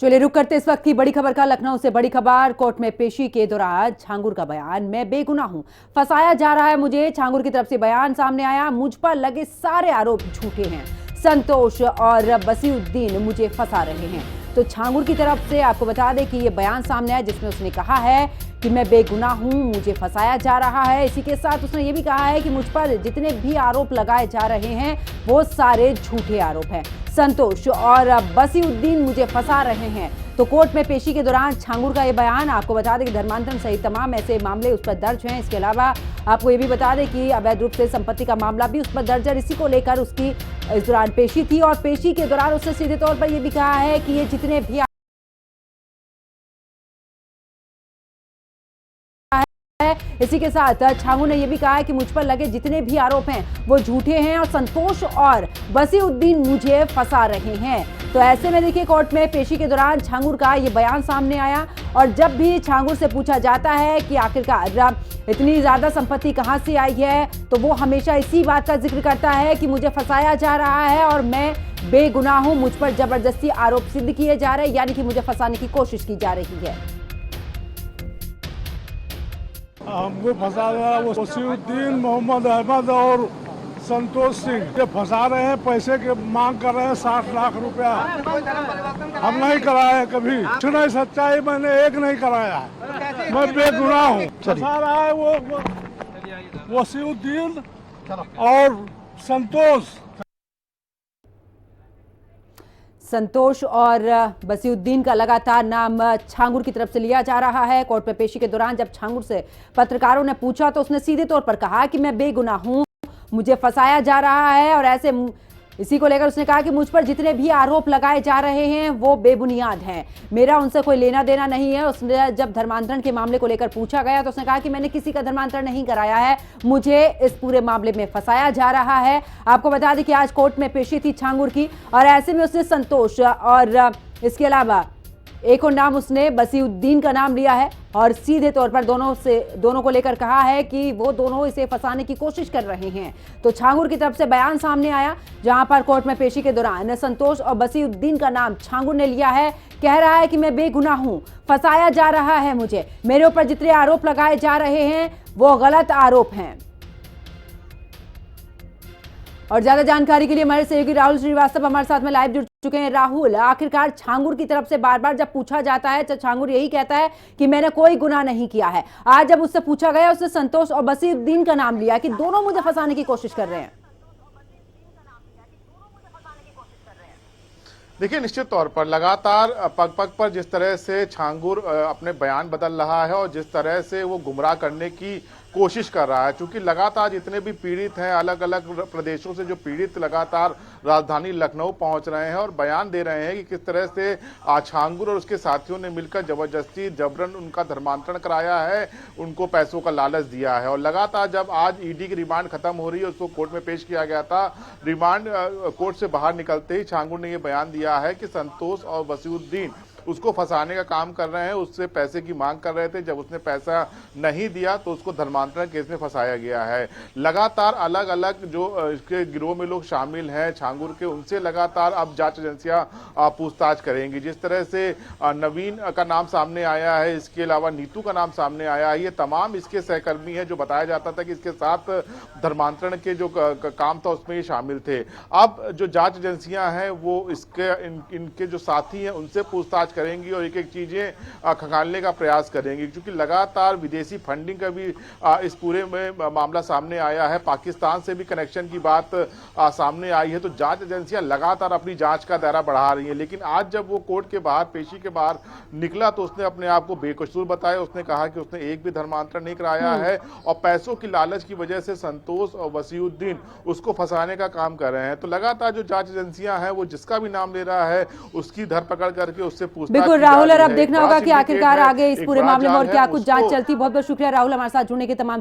चलिए रुक करते इस वक्त की बड़ी खबर का। लखनऊ से बड़ी खबर। कोर्ट में पेशी के दौरान छांगुर का बयान, मैं बेगुनाह हूं, फंसाया जा रहा है मुझे। छांगुर की तरफ से बयान सामने आया, मुझ पर लगे सारे आरोप झूठे हैं। संतोष और बसीउद्दीन मुझे फंसा रहे हैं। तो छांगुर की तरफ से आपको बता दें कि ये बयान सामने आया जिसमें उसने कहा है कि मैं बेगुनाह हूं, मुझे फंसाया जा रहा है। इसी के साथ उसने ये भी कहा है कि मुझ पर जितने भी आरोप लगाए जा रहे हैं वो सारे झूठे आरोप हैं। संतोष और बसीउद्दीन मुझे फंसा रहे हैं। तो कोर्ट में पेशी के दौरान छांगुर का ये बयान, आपको बता दें कि धर्मांतरण सहित तमाम ऐसे मामले उस पर दर्ज हैं। इसके अलावा आपको ये भी बता दें कि अवैध रूप से संपत्ति का मामला भी उस पर दर्ज है। इसी को लेकर उसकी इस दौरान पेशी थी और पेशी के दौरान उसने सीधे तौर पर यह भी कहा है कि ये जितने भी इसी के साथ छांगुर ने यह भी कहा है कि मुझ पर लगे जितने भी आरोप हैं वो झूठे हैं और संतोष और बसीउद्दीन मुझे फंसा रहे हैं। तो ऐसे में देखिए कोर्ट में पेशी के दौरान छांगुर का ये बयान सामने आया और जब भी छांगुर से पूछा जाता है कि आखिरकार इतनी ज्यादा संपत्ति कहां से आई है तो वो हमेशा इसी बात का जिक्र करता है कि मुझे फंसाया जा रहा है और मैं बेगुनाह हूं, मुझ पर जबरदस्ती आरोप सिद्ध किए जा रहे हैं, यानी कि मुझे फंसाने की कोशिश की जा रही है। हमको फंसा रहा है वो बसीउद्दीन, मोहम्मद अहमद और संतोष सिंह। ये फंसा रहे हैं, पैसे के मांग कर रहे हैं 60 लाख रुपया। हम नहीं कराए कभी, कुछ नहीं, सच्चाई मैंने एक नहीं कराया, मैं बेगुनाह हूँ। फंसा रहा है वो बसीउद्दीन और संतोष और बसीउद्दीन का लगातार नाम छांगुर की तरफ से लिया जा रहा है। कोर्ट में पेशी के दौरान जब छांगुर से पत्रकारों ने पूछा तो उसने सीधे तौर पर कहा कि मैं बेगुनाह हूं, मुझे फंसाया जा रहा है और ऐसे इसी को लेकर उसने कहा कि मुझ पर जितने भी आरोप लगाए जा रहे हैं वो बेबुनियाद हैं, मेरा उनसे कोई लेना देना नहीं है। उसने जब धर्मांतरण के मामले को लेकर पूछा गया तो उसने कहा कि मैंने किसी का धर्मांतरण नहीं कराया है, मुझे इस पूरे मामले में फंसाया जा रहा है। आपको बता दें कि आज कोर्ट में पेशी थी छांगुर की और ऐसे में उसने संतोष और इसके अलावा एक और नाम उसने बसीउद्दीन का नाम लिया है और सीधे तौर पर दोनों को लेकर कहा है कि वो दोनों इसे फंसाने की कोशिश कर रहे हैं। तो छांगुर की तरफ से बयान सामने आया जहां पर कोर्ट में पेशी के दौरान संतोष और बसीउद्दीन का नाम छांगुर ने लिया है। कह रहा है कि मैं बेगुनाह हूं, फंसाया जा रहा है मुझे, मेरे ऊपर जितने आरोप लगाए जा रहे हैं वो गलत आरोप हैं। और ज्यादा जानकारी के लिए हमारे सहयोगी राहुल श्रीवास्तव हमारे साथ में लाइव जुड़ चुके हैं। राहुल, आखिरकार छांगुर की तरफ से बार बार जब पूछा जाता है तो छांगुर यही कहता है कि मैंने कोई गुनाह नहीं किया है। आज जब उससे पूछा गया उसने संतोष और बसीउद्दीन का नाम लिया कि दोनों मुझे फंसाने की कोशिश कर रहे हैं। देखिए, निश्चित तौर पर लगातार पग पग पर जिस तरह से छांगुर अपने बयान बदल रहा है और जिस तरह से वो गुमराह करने की कोशिश कर रहा है, क्योंकि लगातार जितने भी पीड़ित हैं, अलग अलग प्रदेशों से जो पीड़ित लगातार राजधानी लखनऊ पहुंच रहे हैं और बयान दे रहे हैं कि किस तरह से छांगुर और उसके साथियों ने मिलकर जबरदस्ती जबरन उनका धर्मांतरण कराया है, उनको पैसों का लालच दिया है। और लगातार जब आज ईडी की रिमांड खत्म हो रही है, उसको कोर्ट में पेश किया गया था, रिमांड कोर्ट से बाहर निकलते ही छांगुर ने यह बयान दिया है कि संतोष और बसीउद्दीन उसको फंसाने का काम कर रहे हैं, उससे पैसे की मांग कर रहे थे। जब उसने पैसा नहीं दिया तो उसको धर्मांतरण केस में फंसाया गया है। लगातार अलग अलग जो इसके गिरोह में लोग शामिल हैं छांगुर के, उनसे लगातार अब जांच एजेंसियां पूछताछ करेंगी। जिस तरह से नवीन का नाम सामने आया है, इसके अलावा नीतू का नाम सामने आया है, ये तमाम इसके सहकर्मी हैं जो बताया जाता था कि इसके साथ धर्मांतरण के जो काम था उसमें ये शामिल थे। अब जो जांच एजेंसियां हैं वो इनके जो साथी हैं उनसे पूछताछ करेंगी और एक एक चीजें खंगालने का प्रयास करेंगी, क्योंकि लगातार विदेशी फंडिंग का भी इस पूरे में मामला सामने आया है। पाकिस्तान से भी कनेक्शन की बात सामने आई है। तो जांच एजेंसियां लगातार अपनी जांच का दायरा बढ़ा रही हैं। लेकिन आज जब वो कोर्ट के बाहर, पेशी के बाहर निकला तो उसने अपने आप को बेकसूर बताया। उसने कहा कि उसने एक भी धर्मांतरण नहीं कराया है और पैसों की लालच की वजह से संतोष और बसीउद्दीन उसको फंसाने का काम कर रहे हैं। तो लगातार जो जांच एजेंसियां हैं वो जिसका भी नाम ले रहा है उसकी धरपकड़ करके उससे बिल्कुल राहुल, और अब देखना होगा कि आखिरकार आगे इस पूरे मामले में और क्या कुछ जांच चलती। बहुत बहुत शुक्रिया राहुल हमारे साथ जुड़ने के तमाम